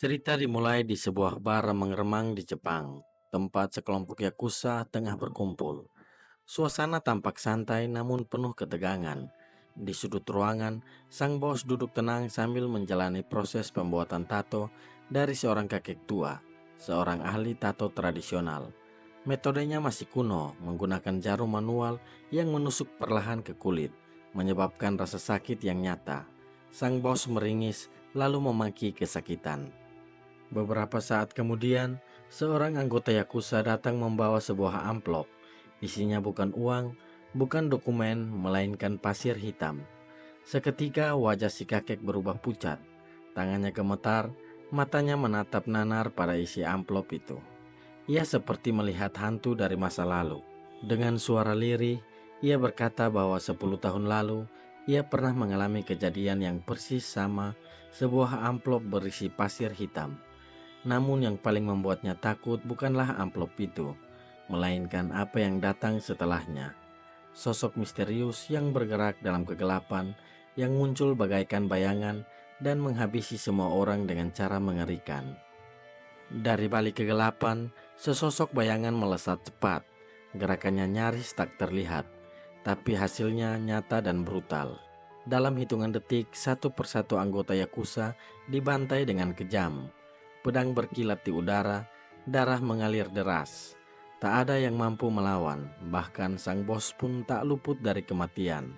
Cerita dimulai di sebuah bar remang-remang di Jepang, tempat sekelompok yakuza tengah berkumpul. Suasana tampak santai namun penuh ketegangan. Di sudut ruangan, sang bos duduk tenang sambil menjalani proses pembuatan tato dari seorang kakek tua, seorang ahli tato tradisional. Metodenya masih kuno, menggunakan jarum manual yang menusuk perlahan ke kulit, menyebabkan rasa sakit yang nyata. Sang bos meringis lalu memaki kesakitan. Beberapa saat kemudian, seorang anggota Yakuza datang membawa sebuah amplop. Isinya bukan uang, bukan dokumen, melainkan pasir hitam. Seketika wajah si kakek berubah pucat. Tangannya gemetar, matanya menatap nanar pada isi amplop itu. Ia seperti melihat hantu dari masa lalu. Dengan suara lirih, ia berkata bahwa 10 tahun lalu, ia pernah mengalami kejadian yang persis sama, sebuah amplop berisi pasir hitam. Namun yang paling membuatnya takut bukanlah amplop itu, melainkan apa yang datang setelahnya. Sosok misterius yang bergerak dalam kegelapan, yang muncul bagaikan bayangan dan menghabisi semua orang dengan cara mengerikan. Dari balik kegelapan, sesosok bayangan melesat cepat. Gerakannya nyaris tak terlihat, tapi hasilnya nyata dan brutal. Dalam hitungan detik, satu persatu anggota Yakuza dibantai dengan kejam. Pedang berkilat di udara, darah mengalir deras. Tak ada yang mampu melawan, bahkan sang bos pun tak luput dari kematian.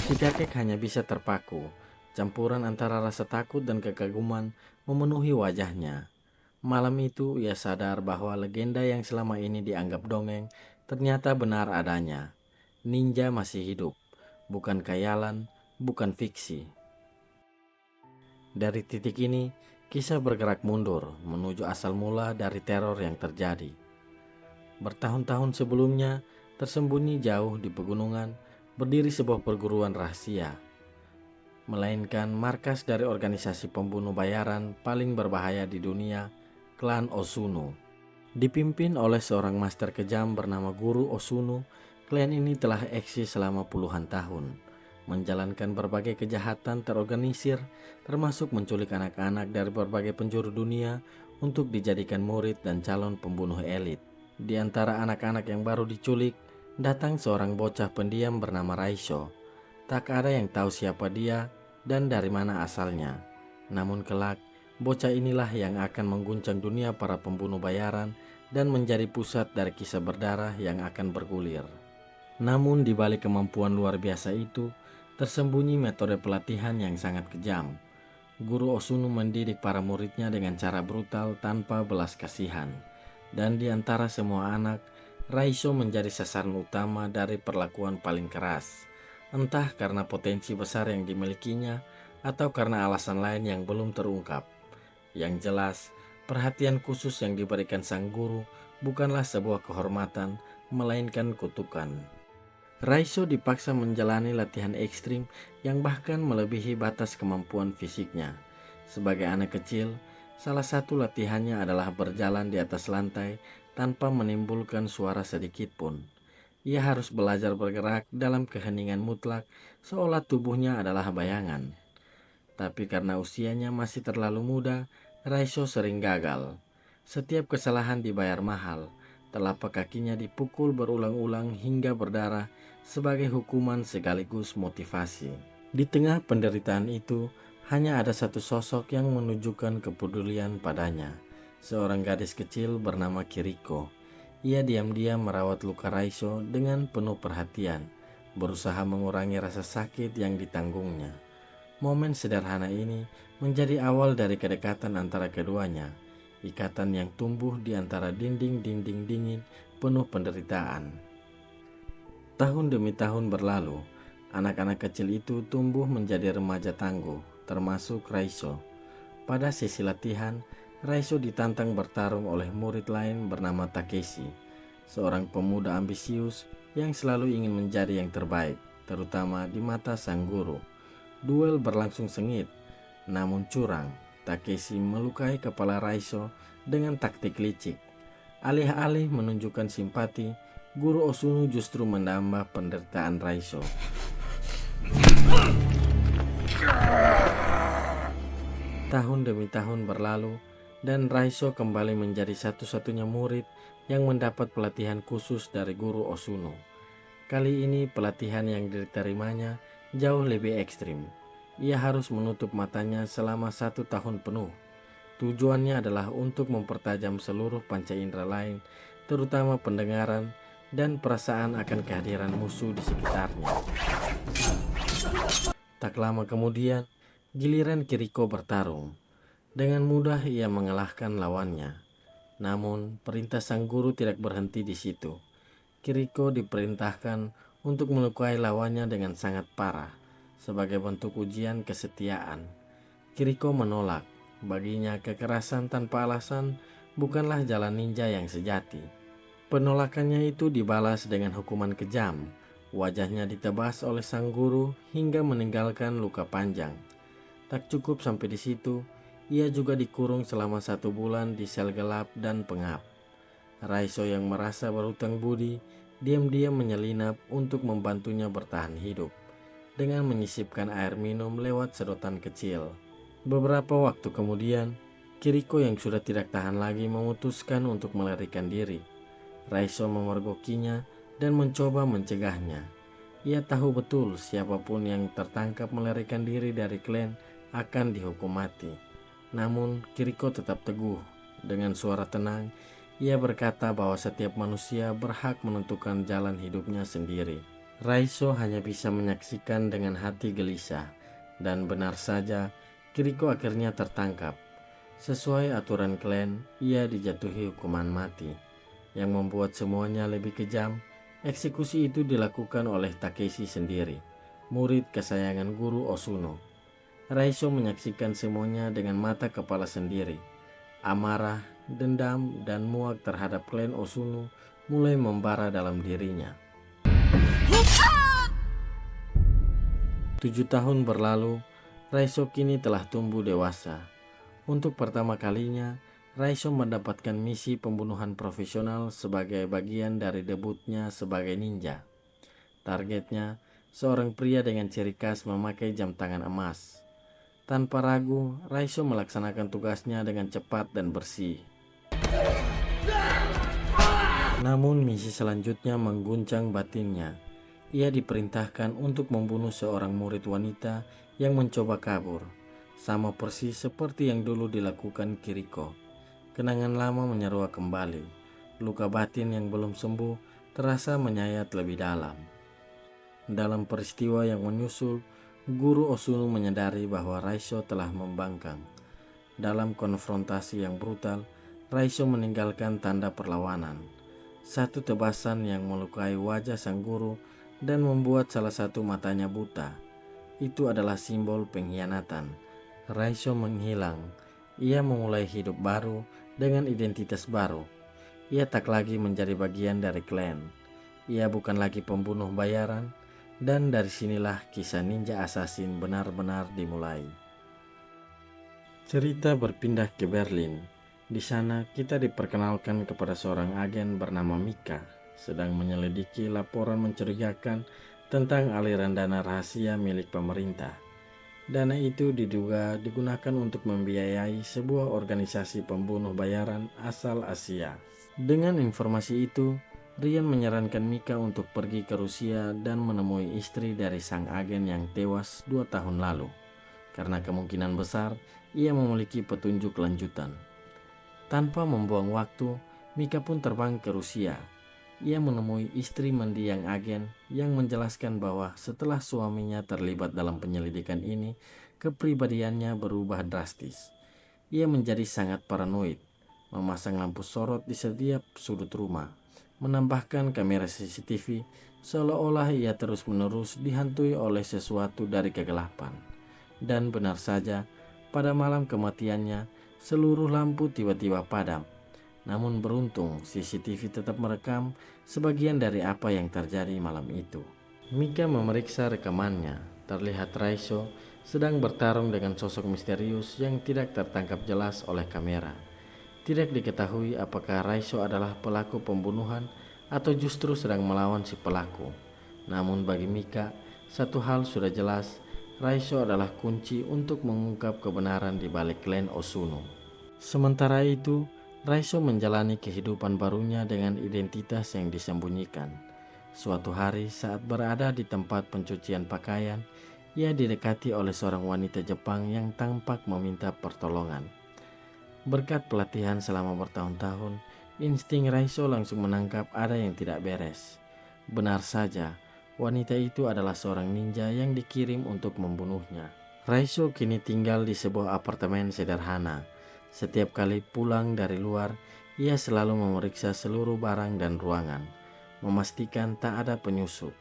Si kakek hanya bisa terpaku. Campuran antara rasa takut dan kekaguman memenuhi wajahnya. Malam itu ia sadar bahwa legenda yang selama ini dianggap dongeng ternyata benar adanya. Ninja masih hidup, bukan khayalan, bukan fiksi. Dari titik ini, kisah bergerak mundur menuju asal mula dari teror yang terjadi. Bertahun-tahun sebelumnya, tersembunyi jauh di pegunungan, berdiri sebuah perguruan rahasia, melainkan markas dari organisasi pembunuh bayaran paling berbahaya di dunia, klan Osuno. Dipimpin oleh seorang master kejam bernama Guru Osuno, klan ini telah eksis selama puluhan tahun, menjalankan berbagai kejahatan terorganisir, termasuk menculik anak-anak dari berbagai penjuru dunia untuk dijadikan murid dan calon pembunuh elit. Di antara anak-anak yang baru diculik, datang seorang bocah pendiam bernama Raiso. Tak ada yang tahu siapa dia dan dari mana asalnya. Namun kelak, bocah inilah yang akan mengguncang dunia para pembunuh bayaran dan menjadi pusat dari kisah berdarah yang akan bergulir. Namun di balik kemampuan luar biasa itu, tersembunyi metode pelatihan yang sangat kejam. Guru Osuno mendidik para muridnya dengan cara brutal tanpa belas kasihan. Dan di antara semua anak, Raiso menjadi sasaran utama dari perlakuan paling keras. Entah karena potensi besar yang dimilikinya, atau karena alasan lain yang belum terungkap. Yang jelas, perhatian khusus yang diberikan sang guru bukanlah sebuah kehormatan, melainkan kutukan. Raiso dipaksa menjalani latihan ekstrim yang bahkan melebihi batas kemampuan fisiknya. Sebagai anak kecil, salah satu latihannya adalah berjalan di atas lantai tanpa menimbulkan suara sedikit pun. Ia harus belajar bergerak dalam keheningan mutlak, seolah tubuhnya adalah bayangan. Tapi karena usianya masih terlalu muda, Raiso sering gagal. Setiap kesalahan dibayar mahal. Telapak kakinya dipukul berulang-ulang hingga berdarah sebagai hukuman sekaligus motivasi. Di tengah penderitaan itu, hanya ada satu sosok yang menunjukkan kepedulian padanya. Seorang gadis kecil bernama Kiriko. Ia diam-diam merawat luka Raiso dengan penuh perhatian, berusaha mengurangi rasa sakit yang ditanggungnya. Momen sederhana ini menjadi awal dari kedekatan antara keduanya, ikatan yang tumbuh di antara dinding-dinding dingin penuh penderitaan. Tahun demi tahun berlalu, anak-anak kecil itu tumbuh menjadi remaja tangguh, termasuk Raiso. Pada sesi latihan, Raiso ditantang bertarung oleh murid lain bernama Takeshi, seorang pemuda ambisius yang selalu ingin menjadi yang terbaik, terutama di mata sang guru. Duel berlangsung sengit, namun curang. Takeshi melukai kepala Raiso dengan taktik licik. Alih-alih menunjukkan simpati, Guru Osuno justru menambah penderitaan Raiso. Tahun demi tahun berlalu dan Raiso kembali menjadi satu-satunya murid yang mendapat pelatihan khusus dari guru Osuno. Kali ini pelatihan yang diterimanya jauh lebih ekstrim. Ia harus menutup matanya selama 1 tahun penuh. Tujuannya adalah untuk mempertajam seluruh panca indera lain, terutama pendengaran dan perasaan akan kehadiran musuh di sekitarnya. Tak lama kemudian, giliran Kiriko bertarung. Dengan mudah ia mengalahkan lawannya. Namun, perintah sang guru tidak berhenti di situ. Kiriko diperintahkan untuk melukai lawannya dengan sangat parah, sebagai bentuk ujian kesetiaan. Kiriko menolak. Baginya kekerasan tanpa alasan bukanlah jalan ninja yang sejati. Penolakannya itu dibalas dengan hukuman kejam. Wajahnya ditebas oleh sang guru hingga meninggalkan luka panjang. Tak cukup sampai di situ, ia juga dikurung selama 1 bulan di sel gelap dan pengap. Raiso yang merasa berhutang budi, diam-diam menyelinap untuk membantunya bertahan hidup, dengan menyisipkan air minum lewat sedotan kecil. Beberapa waktu kemudian, Kiriko yang sudah tidak tahan lagi memutuskan untuk melarikan diri. Raiso memergokinya dan mencoba mencegahnya. Ia tahu betul siapapun yang tertangkap melarikan diri dari klan akan dihukum mati. Namun Kiriko tetap teguh. Dengan suara tenang, ia berkata bahwa setiap manusia berhak menentukan jalan hidupnya sendiri. Raiso hanya bisa menyaksikan dengan hati gelisah. Dan benar saja, Kiriko akhirnya tertangkap. Sesuai aturan klan, ia dijatuhi hukuman mati. Yang membuat semuanya lebih kejam, eksekusi itu dilakukan oleh Takeshi sendiri, murid kesayangan guru Osuno. Raiso menyaksikan semuanya dengan mata kepala sendiri. Amarah, dendam, dan muak terhadap klan Osuno mulai membara dalam dirinya. 7 tahun berlalu, Raiso kini telah tumbuh dewasa. Untuk pertama kalinya, Raiso mendapatkan misi pembunuhan profesional sebagai bagian dari debutnya sebagai ninja. Targetnya, seorang pria dengan ciri khas memakai jam tangan emas. Tanpa ragu, Raiso melaksanakan tugasnya dengan cepat dan bersih. Namun misi selanjutnya mengguncang batinnya. Ia diperintahkan untuk membunuh seorang murid wanita yang mencoba kabur, sama persis seperti yang dulu dilakukan Kiriko. Kenangan lama menyeruak kembali. Luka batin yang belum sembuh terasa menyayat lebih dalam. Dalam peristiwa yang menyusul, guru Osuno menyadari bahwa Raiso telah membangkang. Dalam konfrontasi yang brutal, Raiso meninggalkan tanda perlawanan. Satu tebasan yang melukai wajah sang guru dan membuat salah satu matanya buta. Itu adalah simbol pengkhianatan. Raiso menghilang. Ia memulai hidup baru dengan identitas baru. Ia tak lagi menjadi bagian dari klan. Ia bukan lagi pembunuh bayaran, dan dari sinilah kisah ninja assassin benar-benar dimulai. Cerita berpindah ke Berlin. Di sana kita diperkenalkan kepada seorang agen bernama Mika, sedang menyelidiki laporan mencurigakan tentang aliran dana rahasia milik pemerintah. Dana itu diduga digunakan untuk membiayai sebuah organisasi pembunuh bayaran asal Asia. Dengan informasi itu, Rian menyarankan Mika untuk pergi ke Rusia dan menemui istri dari sang agen yang tewas 2 tahun lalu. Karena kemungkinan besar, ia memiliki petunjuk lanjutan. Tanpa membuang waktu, Mika pun terbang ke Rusia. Ia menemui istri mendiang agen yang menjelaskan bahwa setelah suaminya terlibat dalam penyelidikan ini, kepribadiannya berubah drastis. Ia menjadi sangat paranoid, memasang lampu sorot di setiap sudut rumah, menambahkan kamera CCTV seolah-olah ia terus-menerus dihantui oleh sesuatu dari kegelapan. Dan benar saja, pada malam kematiannya, seluruh lampu tiba-tiba padam. Namun beruntung CCTV tetap merekam sebagian dari apa yang terjadi malam itu. Mika memeriksa rekamannya. Terlihat Raiso sedang bertarung dengan sosok misterius yang tidak tertangkap jelas oleh kamera. Tidak diketahui apakah Raiso adalah pelaku pembunuhan atau justru sedang melawan si pelaku. Namun bagi Mika, satu hal sudah jelas, Raiso adalah kunci untuk mengungkap kebenaran di balik klan Osuno. Sementara itu, Raiso menjalani kehidupan barunya dengan identitas yang disembunyikan. Suatu hari saat berada di tempat pencucian pakaian, ia didekati oleh seorang wanita Jepang yang tampak meminta pertolongan. Berkat pelatihan selama bertahun-tahun, insting Raiso langsung menangkap ada yang tidak beres. Benar saja, wanita itu adalah seorang ninja yang dikirim untuk membunuhnya. Raiso kini tinggal di sebuah apartemen sederhana. Setiap kali pulang dari luar, ia selalu memeriksa seluruh barang dan ruangan, memastikan tak ada penyusup.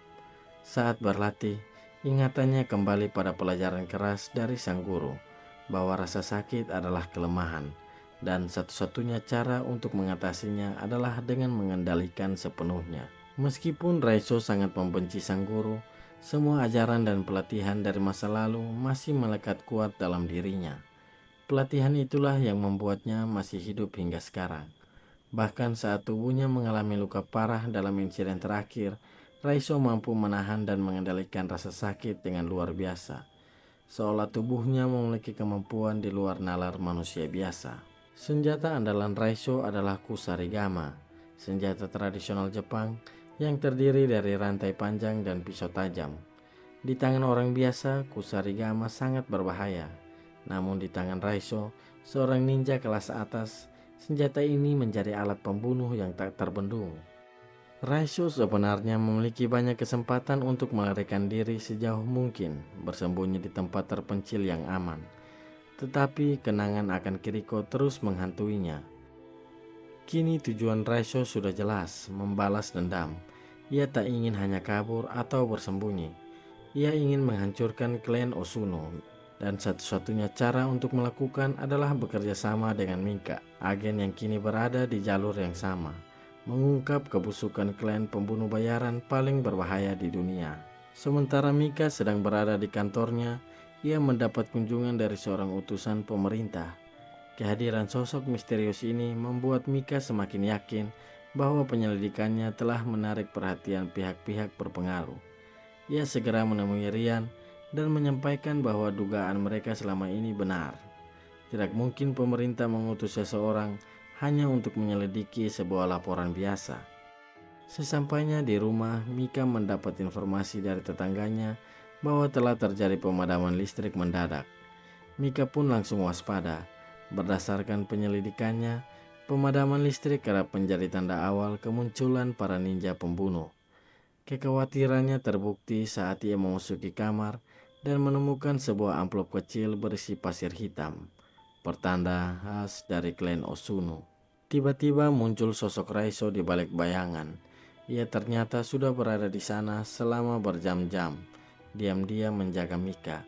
Saat berlatih, ingatannya kembali pada pelajaran keras dari sang guru, bahwa rasa sakit adalah kelemahan, dan satu-satunya cara untuk mengatasinya adalah dengan mengendalikan sepenuhnya. Meskipun Raiso sangat membenci sang guru, semua ajaran dan pelatihan dari masa lalu masih melekat kuat dalam dirinya. Pelatihan itulah yang membuatnya masih hidup hingga sekarang. Bahkan saat tubuhnya mengalami luka parah dalam insiden terakhir, Raiso mampu menahan dan mengendalikan rasa sakit dengan luar biasa, seolah tubuhnya memiliki kemampuan di luar nalar manusia biasa. Senjata andalan Raiso adalah kusarigama, senjata tradisional Jepang yang terdiri dari rantai panjang dan pisau tajam. Di tangan orang biasa, kusarigama sangat berbahaya. Namun di tangan Raiso, seorang ninja kelas atas, senjata ini menjadi alat pembunuh yang tak terbendung. Raiso sebenarnya memiliki banyak kesempatan untuk melarikan diri sejauh mungkin, bersembunyi di tempat terpencil yang aman. Tetapi kenangan akan Kiriko terus menghantuinya. Kini tujuan Raiso sudah jelas, membalas dendam. Ia tak ingin hanya kabur atau bersembunyi. Ia ingin menghancurkan klan Osuno, dan satu-satunya cara untuk melakukan adalah bekerja sama dengan Mika, agen yang kini berada di jalur yang sama, mengungkap kebusukan klan pembunuh bayaran paling berbahaya di dunia. Sementara Mika sedang berada di kantornya, ia mendapat kunjungan dari seorang utusan pemerintah. Kehadiran sosok misterius ini membuat Mika semakin yakin bahwa penyelidikannya telah menarik perhatian pihak-pihak berpengaruh. Ia segera menemui Rian dan menyampaikan bahwa dugaan mereka selama ini benar. Tidak mungkin pemerintah mengutus seseorang hanya untuk menyelidiki sebuah laporan biasa. Sesampainya di rumah, Mika mendapat informasi dari tetangganya bahwa telah terjadi pemadaman listrik mendadak. Mika pun langsung waspada. Berdasarkan penyelidikannya, pemadaman listrik kerap menjadi tanda awal kemunculan para ninja pembunuh. Kekhawatirannya terbukti saat ia memasuki kamar dan menemukan sebuah amplop kecil berisi pasir hitam, pertanda khas dari klan Osuno. Tiba-tiba muncul sosok Raiso di balik bayangan. Ia ternyata sudah berada di sana selama berjam-jam, diam-diam menjaga Mika.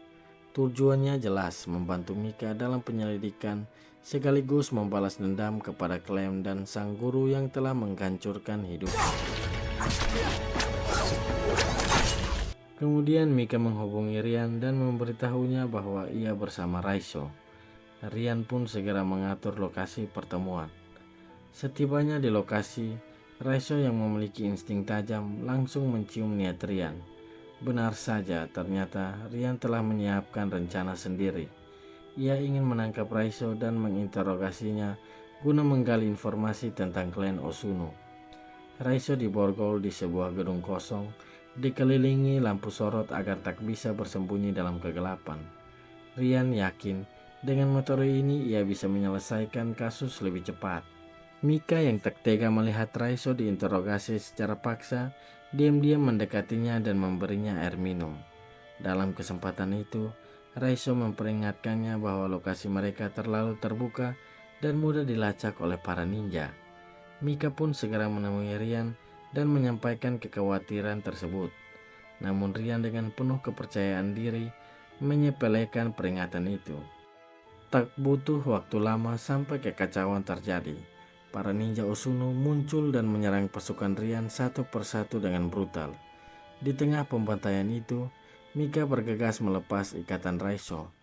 Tujuannya jelas, membantu Mika dalam penyelidikan sekaligus membalas dendam kepada Clem dan sang guru yang telah menghancurkan hidupnya. Kemudian Mika menghubungi Rian dan memberitahunya bahwa ia bersama Raiso. Rian pun segera mengatur lokasi pertemuan. Setibanya di lokasi, Raiso yang memiliki insting tajam langsung mencium niat Rian. Benar saja, ternyata Rian telah menyiapkan rencana sendiri. Ia ingin menangkap Raiso dan menginterogasinya guna menggali informasi tentang klan Osuno. Raiso diborgol di sebuah gedung kosong, dikelilingi lampu sorot agar tak bisa bersembunyi dalam kegelapan. Rian yakin dengan metode ini ia bisa menyelesaikan kasus lebih cepat. Mika yang tak tega melihat Raiso diinterogasi secara paksa, diam-diam mendekatinya dan memberinya air minum. Dalam kesempatan itu, Raiso memperingatkannya bahwa lokasi mereka terlalu terbuka dan mudah dilacak oleh para ninja. Mika pun segera menemui Rian dan menyampaikan kekhawatiran tersebut. Namun Rian dengan penuh kepercayaan diri menyepelekan peringatan itu. Tak butuh waktu lama sampai kekacauan terjadi. Para ninja Osuno muncul dan menyerang pasukan Rian satu persatu dengan brutal. Di tengah pembantaian itu, Mika bergegas melepas ikatan Raiso.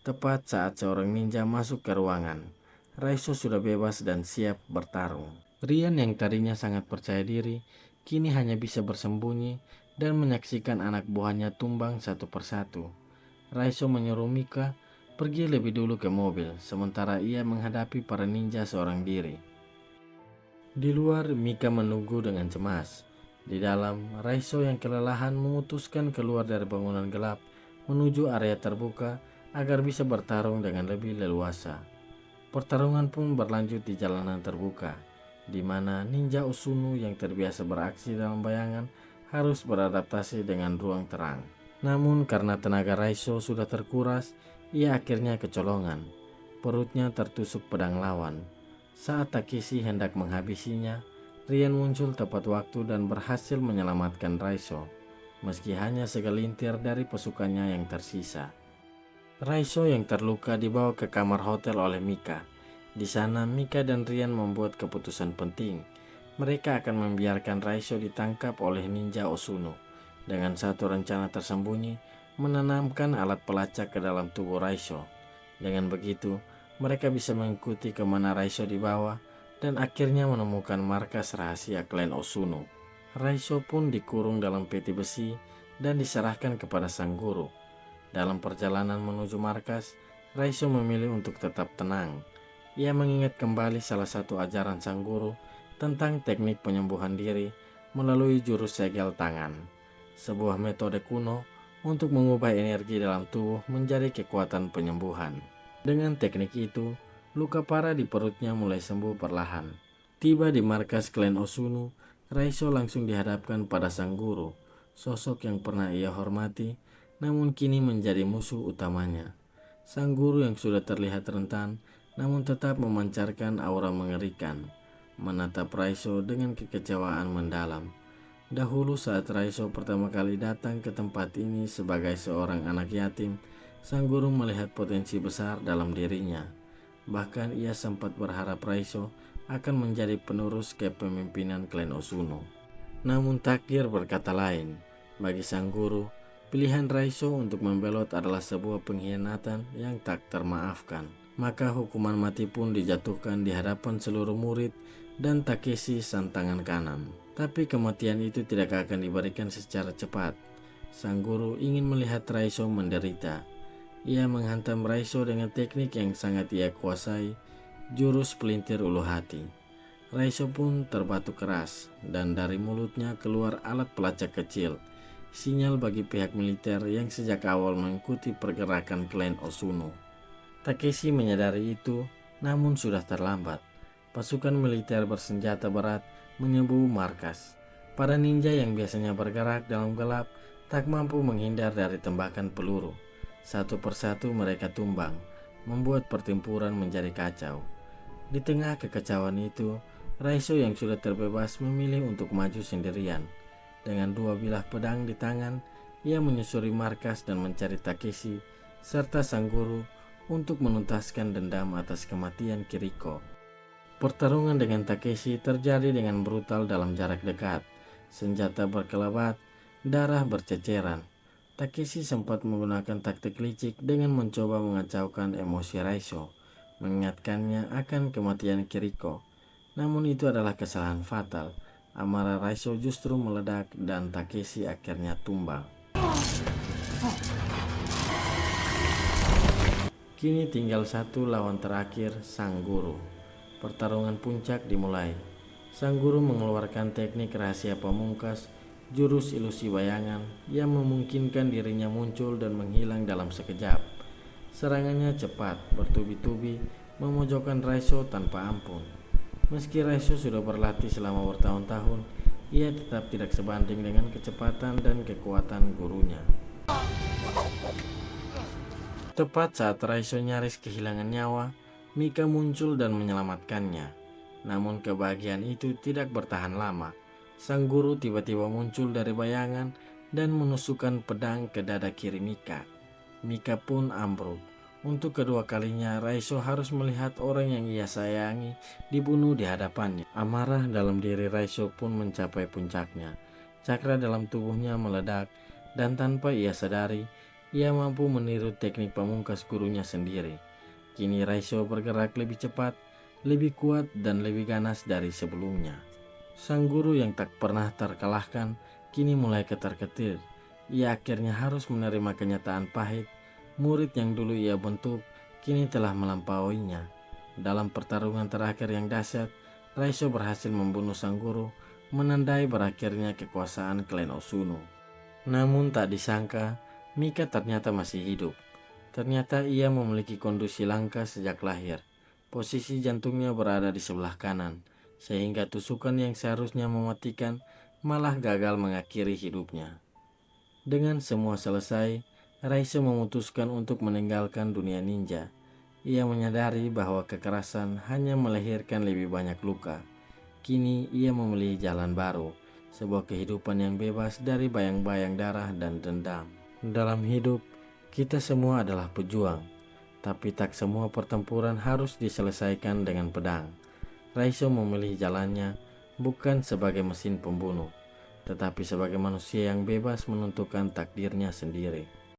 Tepat saat seorang ninja masuk ke ruangan, Raiso sudah bebas dan siap bertarung. Rian yang tadinya sangat percaya diri, kini hanya bisa bersembunyi dan menyaksikan anak buahnya tumbang satu persatu. Raiso menyuruh Mika pergi lebih dulu ke mobil, sementara ia menghadapi para ninja seorang diri. Di luar, Mika menunggu dengan cemas. Di dalam, Raiso yang kelelahan memutuskan keluar dari bangunan gelap menuju area terbuka agar bisa bertarung dengan lebih leluasa. Pertarungan pun berlanjut di jalanan terbuka, di mana ninja Osunu yang terbiasa beraksi dalam bayangan harus beradaptasi dengan ruang terang. Namun karena tenaga Raiso sudah terkuras, ia akhirnya kecolongan. Perutnya tertusuk pedang lawan. Saat Takeshi hendak menghabisinya, Rian muncul tepat waktu dan berhasil menyelamatkan Raiso, meski hanya segelintir dari pasukannya yang tersisa. Raiso yang terluka dibawa ke kamar hotel oleh Mika. Di sana, Mika dan Rian membuat keputusan penting. Mereka akan membiarkan Raiso ditangkap oleh ninja Osunu. Dengan satu rencana tersembunyi, menanamkan alat pelacak ke dalam tubuh Raiso. Dengan begitu, mereka bisa mengikuti kemana Raiso dibawa dan akhirnya menemukan markas rahasia klan Osunu. Raiso pun dikurung dalam peti besi dan diserahkan kepada sang guru. Dalam perjalanan menuju markas, Raiso memilih untuk tetap tenang. Ia mengingat kembali salah satu ajaran sang guru tentang teknik penyembuhan diri melalui jurus segel tangan, sebuah metode kuno untuk mengubah energi dalam tubuh menjadi kekuatan penyembuhan. Dengan teknik itu, luka parah di perutnya mulai sembuh perlahan. Tiba di markas klan Osunu, Raiso langsung dihadapkan pada sang guru, sosok yang pernah ia hormati namun kini menjadi musuh utamanya. Sang guru yang sudah terlihat rentan namun tetap memancarkan aura mengerikan, menatap Raiso dengan kekecewaan mendalam. Dahulu saat Raiso pertama kali datang ke tempat ini sebagai seorang anak yatim, sang guru melihat potensi besar dalam dirinya. Bahkan ia sempat berharap Raiso akan menjadi penerus kepemimpinan klan Osunu. Namun takdir berkata lain. Bagi sang guru, pilihan Raiso untuk membelot adalah sebuah pengkhianatan yang tak termaafkan. Maka hukuman mati pun dijatuhkan di hadapan seluruh murid dan Takeshi sang tangan kanan. Tapi kematian itu tidak akan diberikan secara cepat. Sang guru ingin melihat Raiso menderita. Ia menghantam Raiso dengan teknik yang sangat ia kuasai, jurus pelintir ulu hati. Raiso pun terbatuk keras dan dari mulutnya keluar alat pelacak kecil. Sinyal bagi pihak militer yang sejak awal mengikuti pergerakan klan Osunu. Takeshi menyadari itu, namun sudah terlambat. Pasukan militer bersenjata berat menyerbu markas. Para ninja yang biasanya bergerak dalam gelap tak mampu menghindar dari tembakan peluru. Satu persatu mereka tumbang, membuat pertempuran menjadi kacau. Di tengah kekacauan itu, Raiso yang sudah terbebas memilih untuk maju sendirian. Dengan dua bilah pedang di tangan, ia menyusuri markas dan mencari Takeshi serta sang guru untuk menuntaskan dendam atas kematian Kiriko. Pertarungan dengan Takeshi terjadi dengan brutal dalam jarak dekat. Senjata berkelebat, darah berceceran. Takeshi sempat menggunakan taktik licik dengan mencoba mengacaukan emosi Raiso, mengingatkannya akan kematian Kiriko. Namun itu adalah kesalahan fatal. Amarah Raiso justru meledak dan Takeshi akhirnya tumbang. Kini tinggal satu lawan terakhir, sang guru. Pertarungan puncak dimulai. Sang guru mengeluarkan teknik rahasia pamungkas, jurus ilusi bayangan yang memungkinkan dirinya muncul dan menghilang dalam sekejap. Serangannya cepat, bertubi-tubi, memojokkan Raiso tanpa ampun. Meski Raiso sudah berlatih selama bertahun-tahun, ia tetap tidak sebanding dengan kecepatan dan kekuatan gurunya. Tepat saat Raiso nyaris kehilangan nyawa, Mika muncul dan menyelamatkannya. Namun kebahagiaan itu tidak bertahan lama. Sang guru tiba-tiba muncul dari bayangan dan menusukkan pedang ke dada kiri Mika. Mika pun ambruk. Untuk kedua kalinya, Raiso harus melihat orang yang ia sayangi dibunuh di hadapannya. Amarah dalam diri Raiso pun mencapai puncaknya. Cakra dalam tubuhnya meledak, dan tanpa ia sadari, ia mampu meniru teknik pamungkas gurunya sendiri. Kini Raiso bergerak lebih cepat, lebih kuat, dan lebih ganas dari sebelumnya. Sang guru yang tak pernah terkalahkan, kini mulai ketar-ketir. Ia akhirnya harus menerima kenyataan pahit Murid yang dulu ia bentuk kini telah melampauinya. Dalam pertarungan terakhir yang dahsyat, Raiso berhasil membunuh sang guru, menandai berakhirnya kekuasaan klan Osuno. Namun tak disangka, Mika ternyata masih hidup. Ternyata ia memiliki kondisi langka sejak lahir. Posisi jantungnya berada di sebelah kanan, sehingga tusukan yang seharusnya mematikan malah gagal mengakhiri hidupnya. Dengan semua selesai, Raiso memutuskan untuk meninggalkan dunia ninja. Ia menyadari bahwa kekerasan hanya melahirkan lebih banyak luka. Kini ia memilih jalan baru, sebuah kehidupan yang bebas dari bayang-bayang darah dan dendam. Dalam hidup, kita semua adalah pejuang, tapi tak semua pertempuran harus diselesaikan dengan pedang. Raiso memilih jalannya bukan sebagai mesin pembunuh, tetapi sebagai manusia yang bebas menentukan takdirnya sendiri.